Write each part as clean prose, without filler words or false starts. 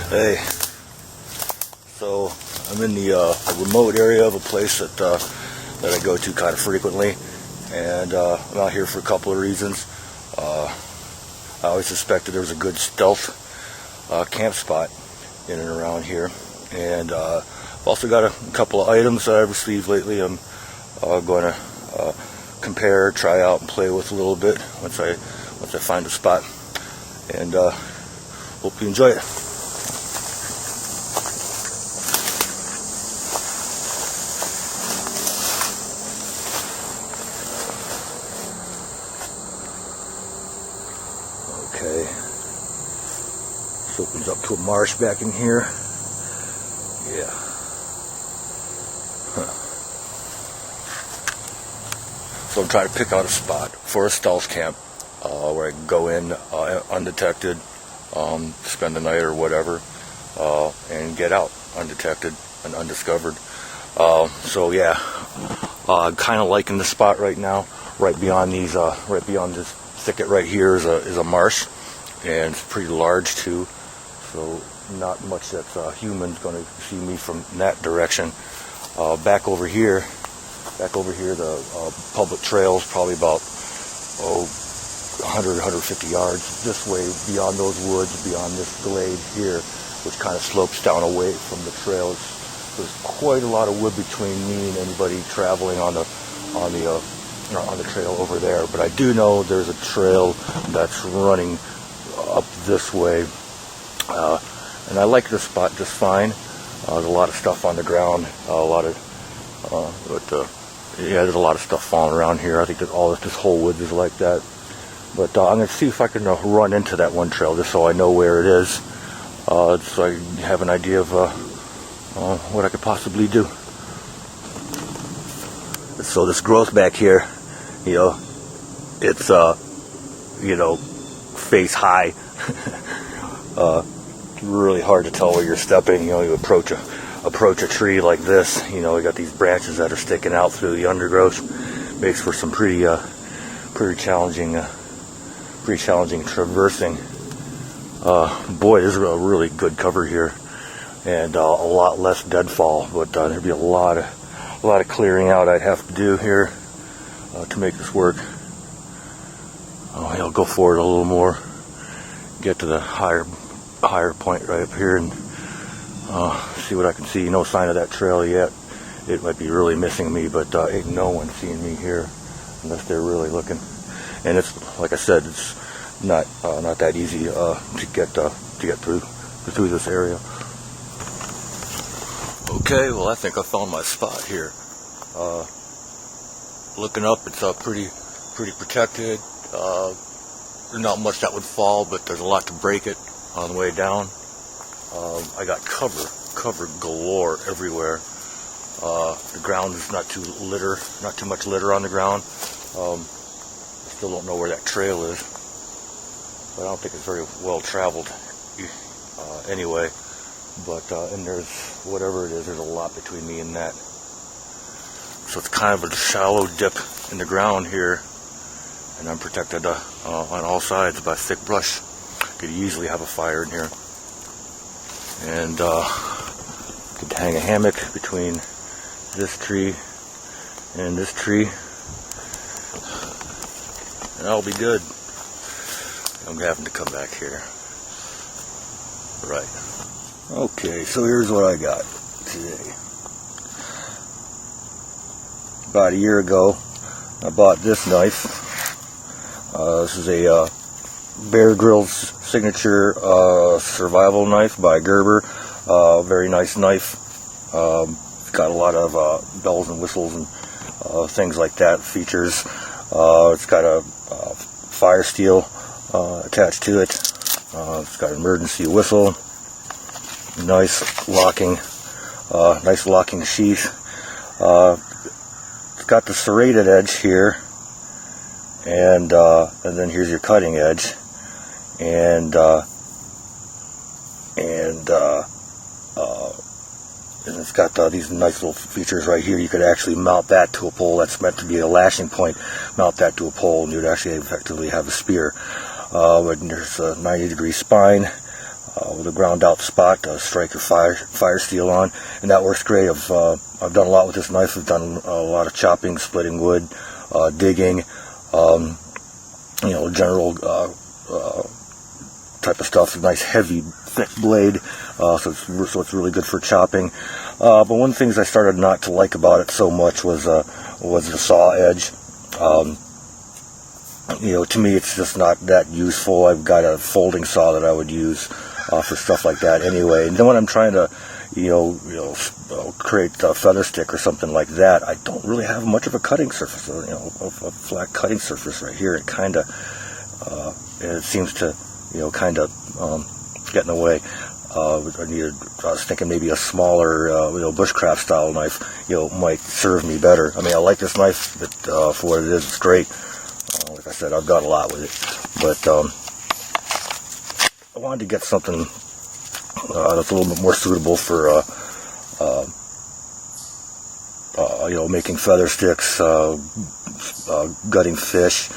Hey, so I'm in the a remote area of a place that that I go to kind of frequently, and I'm out here for a couple of reasons. I always suspected there was a good stealth camp spot in and around here, and I've also got a couple of items that I've received lately. I'm going to compare, try out, and play with a little bit once I find a spot, and hope you enjoy it. Okay, this opens up to a marsh back in here. Yeah. So I'm trying to pick out a spot for a stealth camp where I can go in undetected, spend the night or whatever, and get out undetected and undiscovered. So yeah, I'm kind of liking the spot right now. Right beyond these, right beyond this thicket right here is a marsh, and it's pretty large too. So not much that's human's going to see me from that direction. Back over here, the public trail's probably about 100, 150 yards this way, beyond those woods, beyond this glade here, which kind of slopes down away from the trail. There's quite a lot of wood between me and anybody traveling on the trail over there. But I do know there's a trail that's running up this way, and I like this spot just fine. There's a lot of stuff on the ground, there's a lot of stuff falling around here. I think that this whole woods is like that. But I'm going to see if I can run into that one trail just so I know where it is, so I have an idea of what I could possibly do. So this growth back here, it's face high. Really hard to tell where you're stepping. You approach a tree like this. You got these branches that are sticking out through the undergrowth. Makes for some pretty challenging traversing. Boy, this is a really good cover here, and a lot less deadfall. But there'd be a lot of clearing out I'd have to do here to make this work. I'll go forward a little more, get to the higher point right up here, and see what I can see. No sign of that trail yet. It might be really missing me, but ain't no one seeing me here unless they're really looking. And it's, like I said, it's not that easy to get through this area. Okay, well I think I found my spot here. Looking up, it's pretty protected. There's not much that would fall, but there's a lot to break it on the way down. I got cover galore everywhere. The ground is not too much litter on the ground. I still don't know where that trail is, but I don't think it's very well traveled anyway. But and there's whatever it is, there's a lot between me and that. So it's kind of a shallow dip in the ground here, and I'm protected on all sides by thick brush. Could easily have a fire in here, and could hang a hammock between this tree and this tree, and I'll be good. I'm having to come back here. Right. Okay, so here's what I got today. About a year ago, I bought this knife. This is a Bear Grills signature survival knife by Gerber. Very nice knife. It's got a lot of bells and whistles and things like that, features. It's got a firesteel attached to it. It's got an emergency whistle. Nice locking sheath. It's got the serrated edge here, and then here's your cutting edge, and it's got these nice little features right here. You could actually mount that to a pole. That's meant to be a lashing point. Mount that to a pole, and you'd actually effectively have a spear. But there's a 90-degree spine. with a ground out spot, strike your firesteel on, and that works great. I've done a lot with this knife. I've done a lot of chopping, splitting wood, digging, general type of stuff. A nice heavy thick blade, so it's really good for chopping. But one of the things I started not to like about it so much was the saw edge. To me, it's just not that useful. I've got a folding saw that I would use for stuff like that anyway. And then when I'm trying to, create a feather stick or something like that, I don't really have much of a cutting surface. A flat cutting surface right here. It kind of, it seems to, get in the way. I was thinking maybe a smaller, bushcraft style knife, might serve me better. I mean, I like this knife, but for what it is, it's great. Like I said, I've done a lot with it, but I wanted to get something that's a little bit more suitable for, making feather sticks, gutting fish,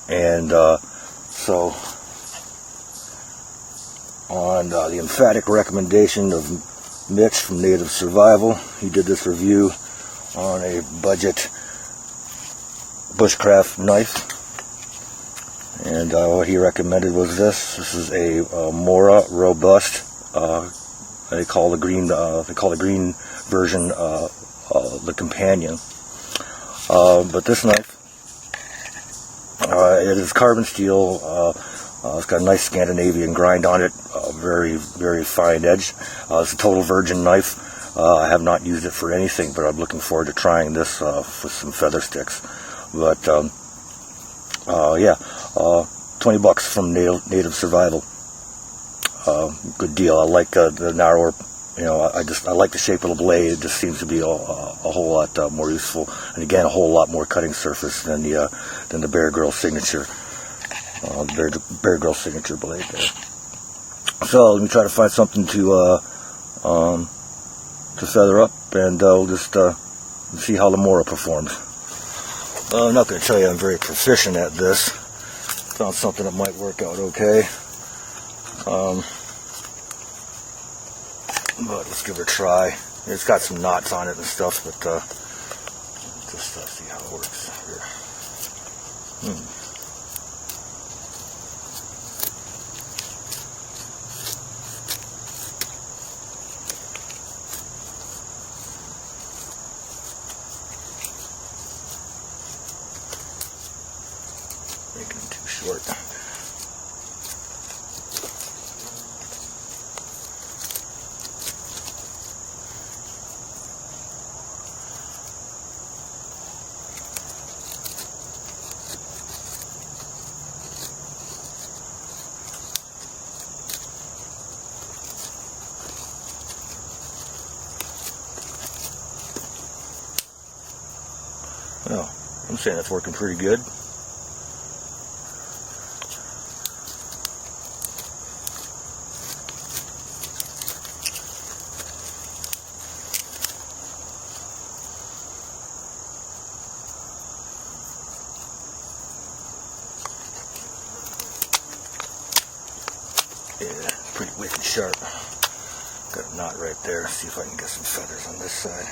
and so on the emphatic recommendation of Mitch from Native Survival, he did this review on a budget bushcraft knife, and what he recommended was this. This is a Mora Robust. They call the green version the Companion. But this knife, it is carbon steel. It's got a nice Scandinavian grind on it. Very, very fine edge. It's a total virgin knife. I have not used it for anything, but I'm looking forward to trying this for some feather sticks. But $20 from Native Survival. Good deal. I like the narrower. I like the shape of the blade. It just seems to be a whole lot more useful, and again, a whole lot more cutting surface than the Bear Grills signature. Bear Grills signature blade there. So let me try to find something to feather up, and we'll just see how the Mora performs. I'm not going to tell you I'm very proficient at this. Found something that might work out okay. But let's give it a try. It's got some knots on it and stuff, but just see how it works here. Making them too short. Well, I'm saying that's working pretty good. Yeah, pretty wicked sharp. Got a knot right there. See if I can get some feathers on this side.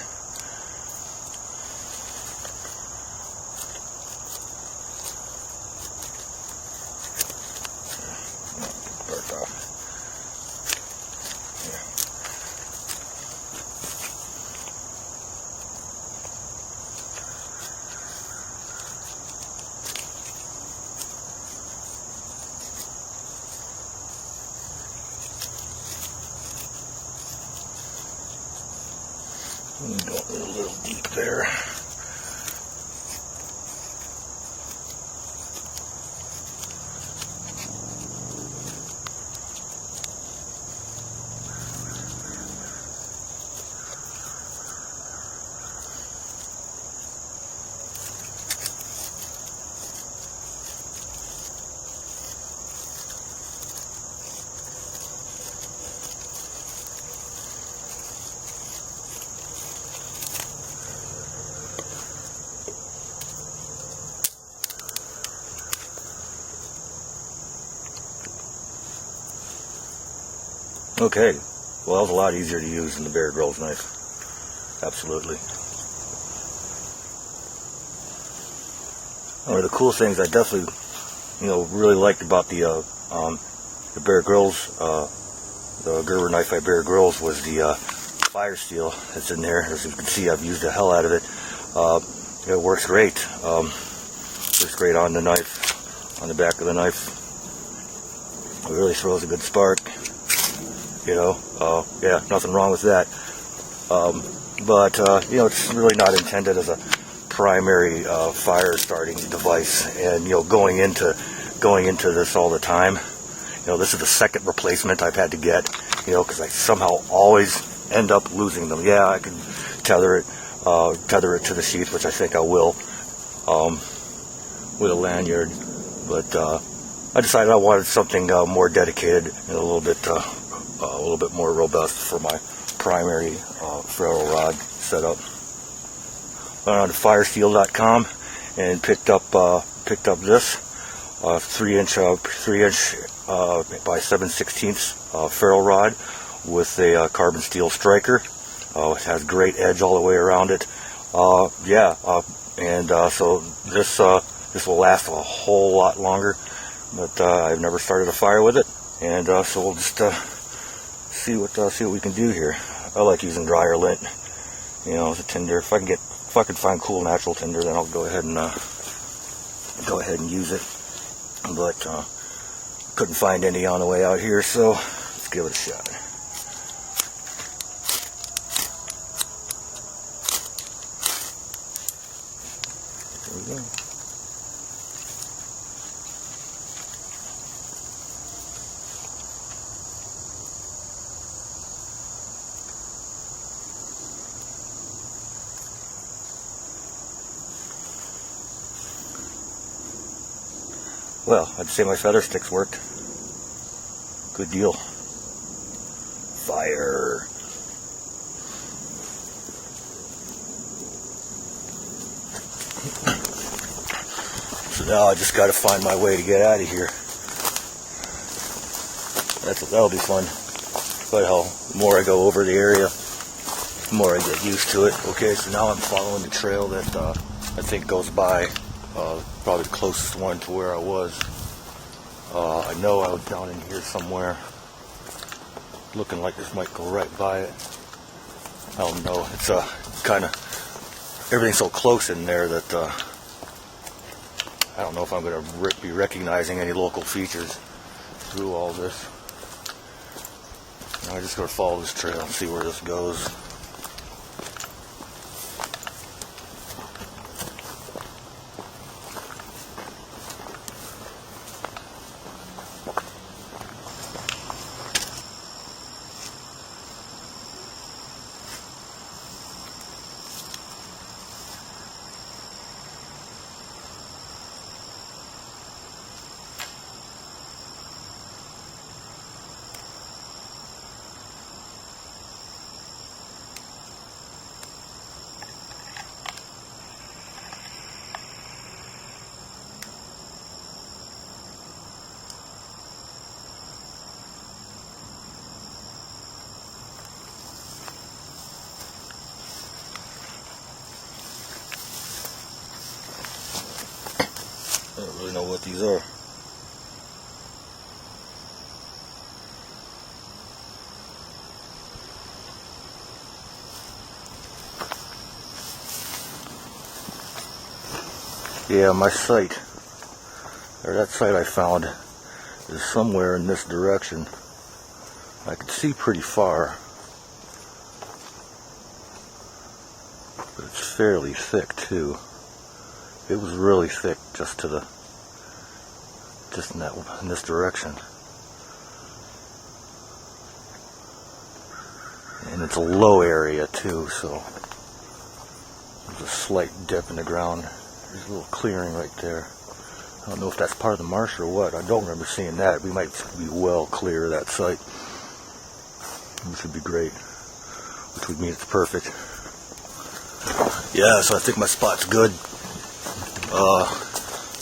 Go a little deep there. Okay, well, that was a lot easier to use than the Bear Grills knife. Absolutely. One of the cool things I definitely, really liked about the Bear Grills, the Gerber knife by Bear Grills, was the firesteel that's in there. As you can see, I've used the hell out of it. It works great. Works great on the knife, on the back of the knife. It really throws a good spark. Yeah, nothing wrong with that. But it's really not intended as a primary fire starting device. And going into this all the time, this is the second replacement I've had to get. Because I somehow always end up losing them. Yeah, I can tether it to the sheath, which I think I will, with a lanyard. But I decided I wanted something more dedicated and a little bit more robust for my primary ferro rod setup. Went on to firesteel.com and picked up this 3-inch by 7/16 ferro rod with a carbon steel striker. It has great edge all the way around it. So this will last a whole lot longer. But I've never started a fire with it, and so we'll just see what we can do here. I like using dryer lint, as a tinder. If I can find cool natural tinder, then I'll go ahead and use it. But couldn't find any on the way out here, so let's give it a shot. There we go. Well, I'd say my feather sticks worked. Good deal. Fire. So now I just got to find my way to get out of here. That'll be fun. But hell, the more I go over the area, the more I get used to it. Okay, so now I'm following the trail that I think goes by. Probably the closest one to where I was. I know I was down in here somewhere. Looking like this might go right by it. I don't know. It's kind of, everything's so close in there that I don't know if I'm going to be recognizing any local features through all this. Now I just got to follow this trail and see where this goes. I don't really know what these are. Yeah, my site, or that site I found, is somewhere in this direction. I can see pretty far, but it's fairly thick too. It was really thick just in this direction. And it's a low area too, so there's a slight dip in the ground. There's a little clearing right there. I don't know if that's part of the marsh or what. I don't remember seeing that. We might be well clear of that site, which would be great, which would mean it's perfect. Yeah, so I think my spot's good.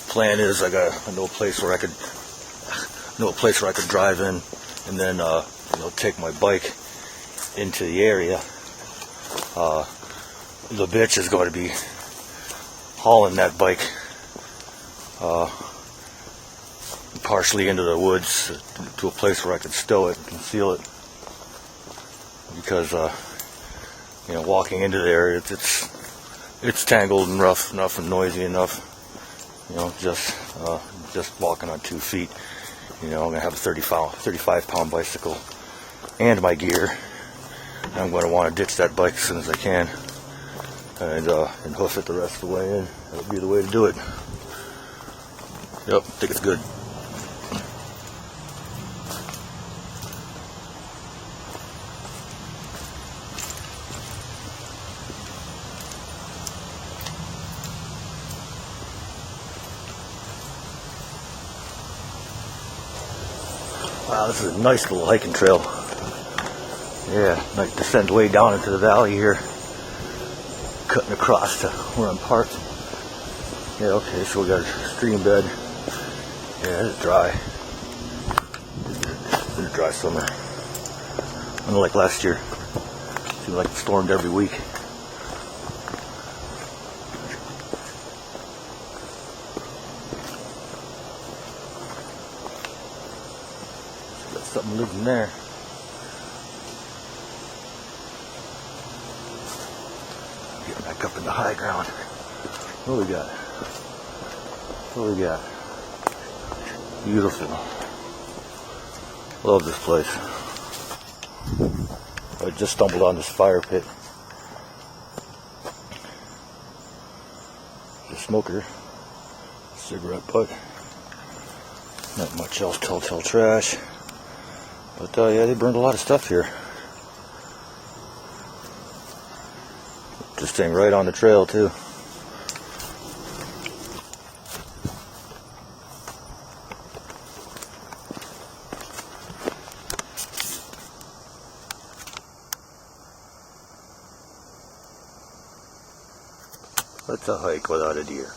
Plan is I know a place where I could drive in, and then know, take my bike into the area. The bitch is going to be hauling that bike partially into the woods to a place where I can stow it and conceal it, because you know, walking into there, it's tangled and rough enough and noisy enough. You know, just walking on 2 feet. You know, I'm gonna have a 35-pound bicycle and my gear. I'm going to want to ditch that bike as soon as I can, and hoof it the rest of the way in. That'll be the way to do it. Yep, I think it's good. Wow, this is a nice little hiking trail. Yeah, nice descent way down into the valley here, cutting across to where I'm parked. Yeah, okay, so we got a stream bed. Yeah, it's dry. It's been a dry summer. Unlike last year. Seemed like it stormed every week. Got something living there. Getting back up in the high ground. What do we got? What do we got? Beautiful. Love this place. I just stumbled on this fire pit. The smoker. Cigarette butt. Not much else telltale trash. But yeah, they burned a lot of stuff here. Just staying right on the trail too. That's a hike without a deer.